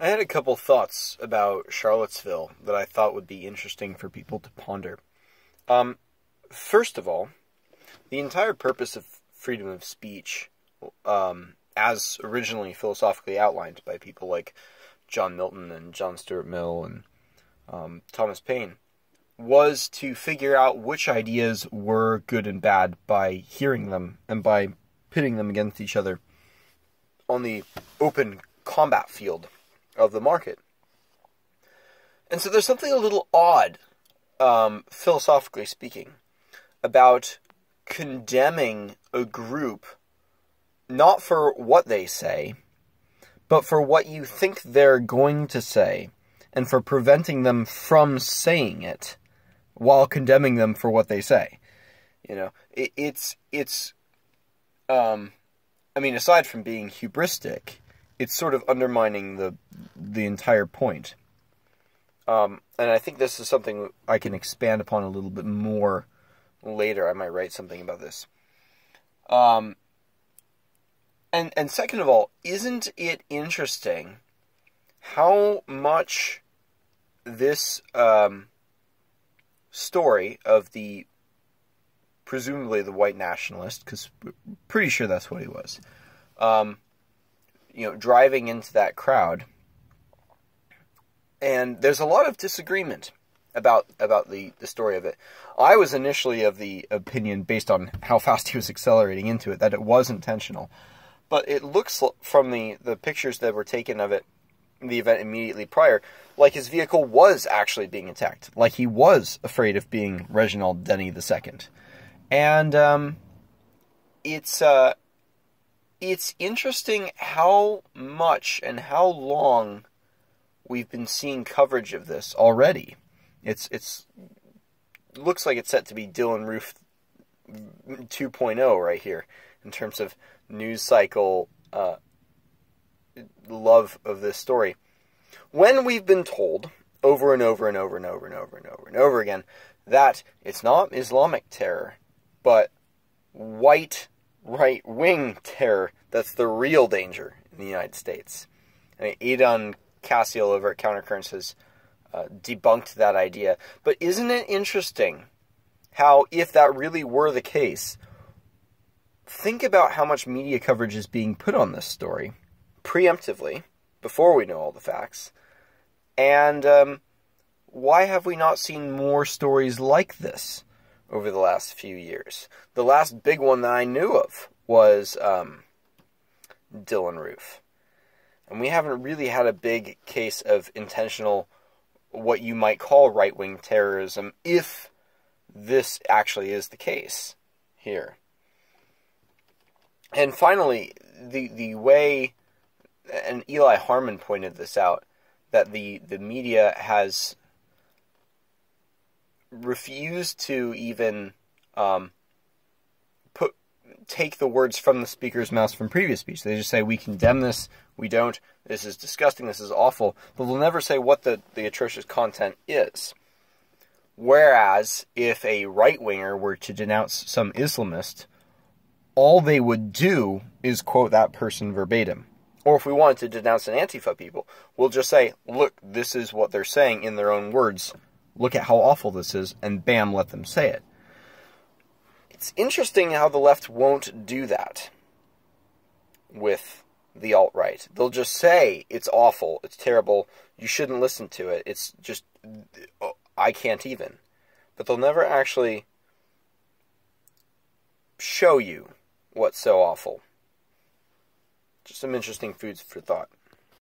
I had a couple thoughts about Charlottesville that I thought would be interesting for people to ponder. Um, First of all, the entire purpose of freedom of speech, as originally philosophically outlined by people like John Milton and John Stuart Mill and Thomas Paine, was to figure out which ideas were good and bad by hearing them and by pitting them against each other on the open combat field of the market. And so there's something a little odd, philosophically speaking, about condemning a group not for what they say, but for what you think they're going to say, and for preventing them from saying it while condemning them for what they say. You know, I mean, aside from being hubristic, it's sort of undermining the entire point. And I think this is something I can expand upon a little bit more later. I might write something about this. And second of all, isn't it interesting how much this story of presumably the white nationalist, because we're pretty sure that's what he was, driving into that crowd, and there's a lot of disagreement about the story of it. I was initially of the opinion, based on how fast he was accelerating into it, that it was intentional. But it looks from the pictures that were taken of it, the event immediately prior, like his vehicle was actually being attacked. Like he was afraid of being Reginald Denny II. And it's interesting how much and how long we've been seeing coverage of this already. It looks like it's set to be Dylan Roof 2.0 right here in terms of news cycle love of this story. When we've been told over and over and over and over and over and over and over again that it's not Islamic terror, but white right-wing terror that's the real danger in the United States. I mean, Aidan Cassiel over at Countercurrents has debunked that idea. But isn't it interesting how, if that really were the case, think about how much media coverage is being put on this story preemptively, before we know all the facts, and why have we not seen more stories like this over the last few years? The last big one that I knew of was Dylan Roof. And we haven't really had a big case of intentional, what you might call right-wing terrorism, if this actually is the case here. And finally, the way, and Eli Harmon pointed this out, that the media has refused to even take the words from the speaker's mouth from previous speech. They just say, we condemn this, we don't, this is disgusting, this is awful, but they'll never say what the atrocious content is. Whereas, if a right-winger were to denounce some Islamist, all they would do is quote that person verbatim. Or if we wanted to denounce an Antifa people, we'll just say, look, this is what they're saying in their own words, look at how awful this is, and bam, let them say it. It's interesting how the left won't do that with the alt-right. They'll just say, it's awful, it's terrible, you shouldn't listen to it, it's just, I can't even. But they'll never actually show you what's so awful. Just some interesting foods for thought.